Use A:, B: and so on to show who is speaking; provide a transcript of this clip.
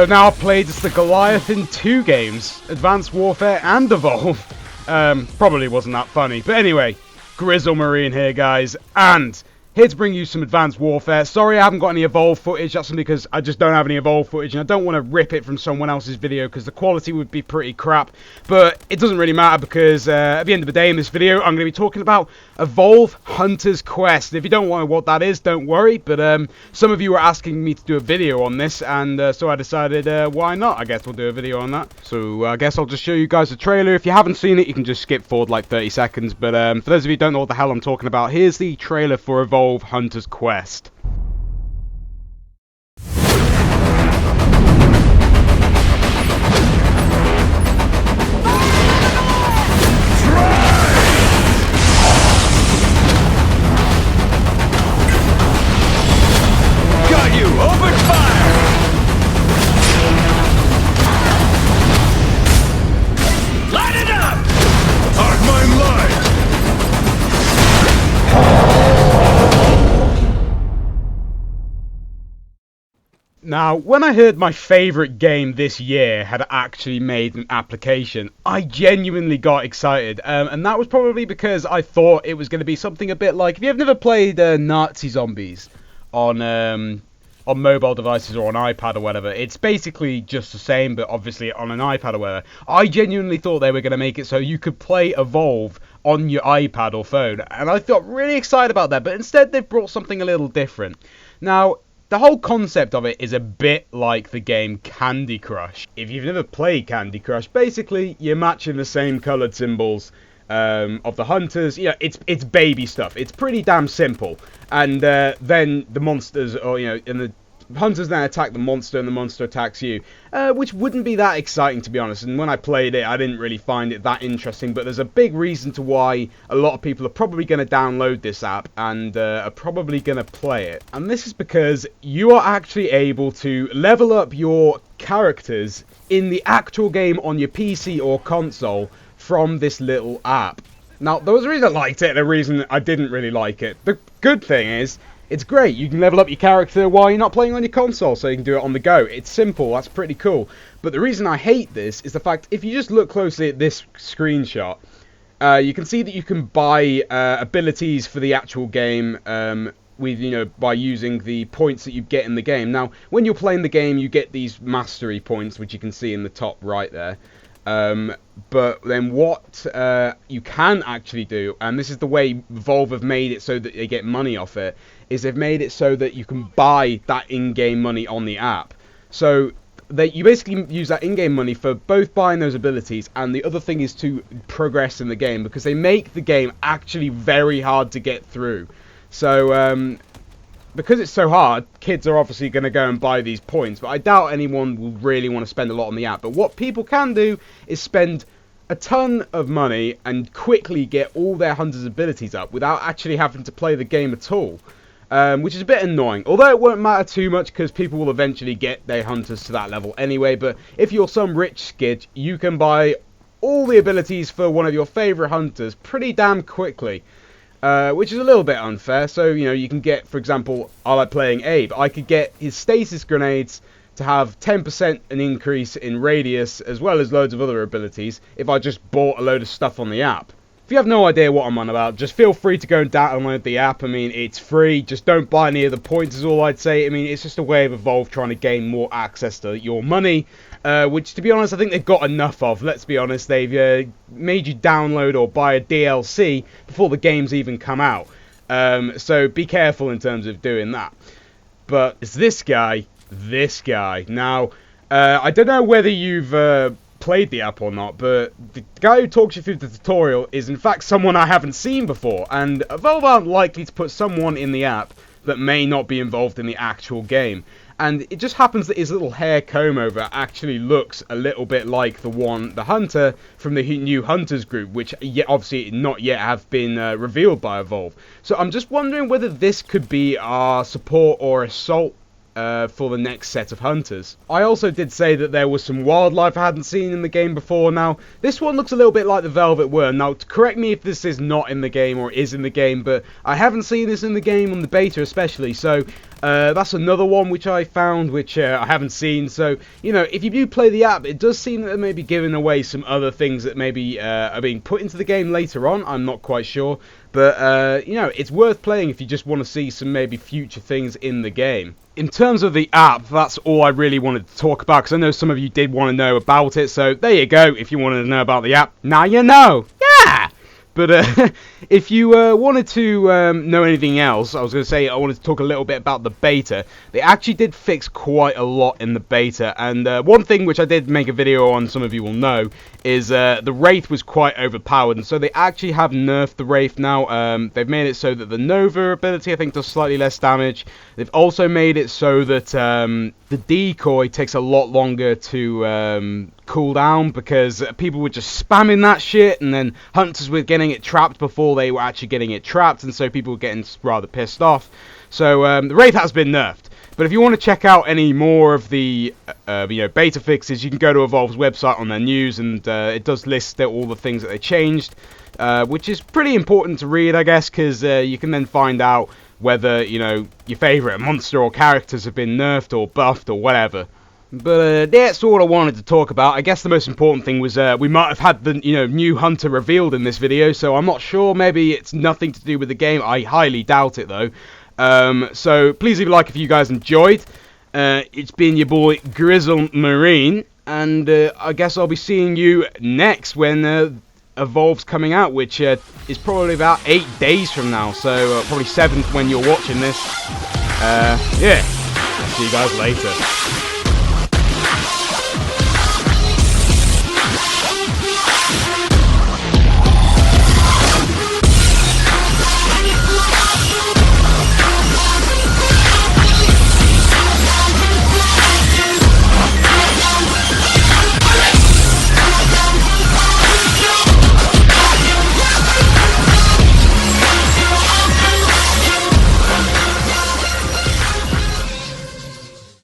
A: So now I've played as the Goliath in 2 games, Advanced Warfare and Evolve. Probably wasn't that funny, but anyway, Grizzle Marine here, guys, and here to bring you some Advanced Warfare. Sorry I haven't got any Evolve footage, that's simply because I just don't have any Evolve footage, and I don't want to rip it from someone else's video, because the quality would be pretty crap, but it doesn't really matter, because at the end of the day in this video, I'm going to be talking about Evolve Hunter's Quest. If you don't know what that is, don't worry, but some of you were asking me to do a video on this, and so I decided, why not? I guess we'll do a video on that. So I guess I'll just show you guys the trailer. If you haven't seen it, you can just skip forward like 30 seconds, but for those of you who don't know what the hell I'm talking about, here's the trailer for Evolve Hunter's Quest.
B: Got you! Open fire! Light it up! Hard mine light!
A: Now, when I heard my favourite game this year had actually made an application, I genuinely got excited, and that was probably because I thought it was going to be something a bit like, if you've never played Nazi Zombies on mobile devices or on iPad or whatever, it's basically just the same, but obviously on an iPad or whatever. I genuinely thought they were going to make it so you could play Evolve on your iPad or phone, and I got really excited about that, but instead they've brought something a little different. Now, the whole concept of it is a bit like the game Candy Crush. If you've never played Candy Crush, basically you're matching the same coloured symbols of the hunters. You know, it's baby stuff. It's pretty damn simple. And then the monsters, or and the hunters then attack the monster, and the monster attacks you, which wouldn't be that exciting, to be honest. And when I played it, I didn't really find it that interesting, but there's a big reason to why a lot of people are probably going to download this app and are probably going to play it. And this is because you are actually able to level up your characters in the actual game on your PC or console from this little app. Now, there was a reason I liked it and a reason I didn't really like it. The good thing is, it's great. You can level up your character while you're not playing on your console, so you can do it on the go. It's simple. That's pretty cool. But the reason I hate this is the fact, if you just look closely at this screenshot, you can see that you can buy abilities for the actual game by using the points that you get in the game. Now, when you're playing the game, you get these mastery points, which you can see in the top right there. But then what you can actually do, and this is the way Valve have made it so that they get money off it, is they've made it so that you can buy that in-game money on the app. So you basically use that in-game money for both buying those abilities, and the other thing is to progress in the game, because they make the game actually very hard to get through. So because it's so hard, kids are obviously going to go and buy these points, but I doubt anyone will really want to spend a lot on the app. But what people can do is spend a ton of money and quickly get all their hunters' abilities up without actually having to play the game at all, which is a bit annoying. Although it won't matter too much, because people will eventually get their hunters to that level anyway. But if you're some rich skid, you can buy all the abilities for one of your favourite hunters pretty damn quickly. Which is a little bit unfair. So, you can get, for example, I like playing Abe. I could get his stasis grenades to have 10% an increase in radius, as well as loads of other abilities, if I just bought a load of stuff on the app. If you have no idea what I'm on about, just feel free to go and download the app. I mean, it's free. Just don't buy any of the points is all I'd say. I mean, it's just a way of Evolve trying to gain more access to your money, which, to be honest, I think they've got enough of. Let's be honest. They've made you download or buy a DLC before the games even come out. So be careful in terms of doing that. But it's this guy. Now, I don't know whether you've played the app or not, but the guy who talks you through the tutorial is in fact someone I haven't seen before, and Valve aren't likely to put someone in the app that may not be involved in the actual game. And it just happens that his little hair comb over actually looks a little bit like the hunter from the new Hunters group, which obviously not yet have been revealed by Valve. So I'm just wondering whether this could be our support or assault for the next set of hunters. I also did say that there was some wildlife I hadn't seen in the game before. Now, this one looks a little bit like the Velvet Worm. Now, correct me if this is not in the game or is in the game, but I haven't seen this in the game, on the beta especially, so That's another one which I found, which I haven't seen. So, you know, if you do play the app, it does seem that they're maybe giving away some other things that maybe are being put into the game later on. I'm not quite sure. But, you know, it's worth playing if you just want to see some maybe future things in the game. In terms of the app, that's all I really wanted to talk about, because I know some of you did want to know about it. So, there you go. If you wanted to know about the app, now you know. Yeah! But if you wanted to know anything else, I was going to say I wanted to talk a little bit about the beta. They actually did fix quite a lot in the beta, and one thing which I did make a video on, some of you will know, is the Wraith was quite overpowered, and so they actually have nerfed the Wraith now. They've made it so that the Nova ability, I think, does slightly less damage. They've also made it so that the decoy takes a lot longer to cool down, because people were just spamming that shit, and then hunters were getting it trapped before they were actually getting it trapped, and so people were getting rather pissed off. So the Wraith has been nerfed. But if you want to check out any more of the beta fixes, you can go to Evolve's website on their news, and it does list all the things that they changed, which is pretty important to read, I guess, because you can then find out whether, you know, your favourite monster or characters have been nerfed or buffed or whatever. But that's all I wanted to talk about. I guess the most important thing was we might have had the new hunter revealed in this video, so I'm not sure. Maybe it's nothing to do with the game. I highly doubt it though. So please leave a like if you guys enjoyed. It's been your boy Grizzle Marine, and I guess I'll be seeing you next when Evolve's coming out, which is probably about 8 days from now. So probably 7th when you're watching this. Yeah. See you guys later.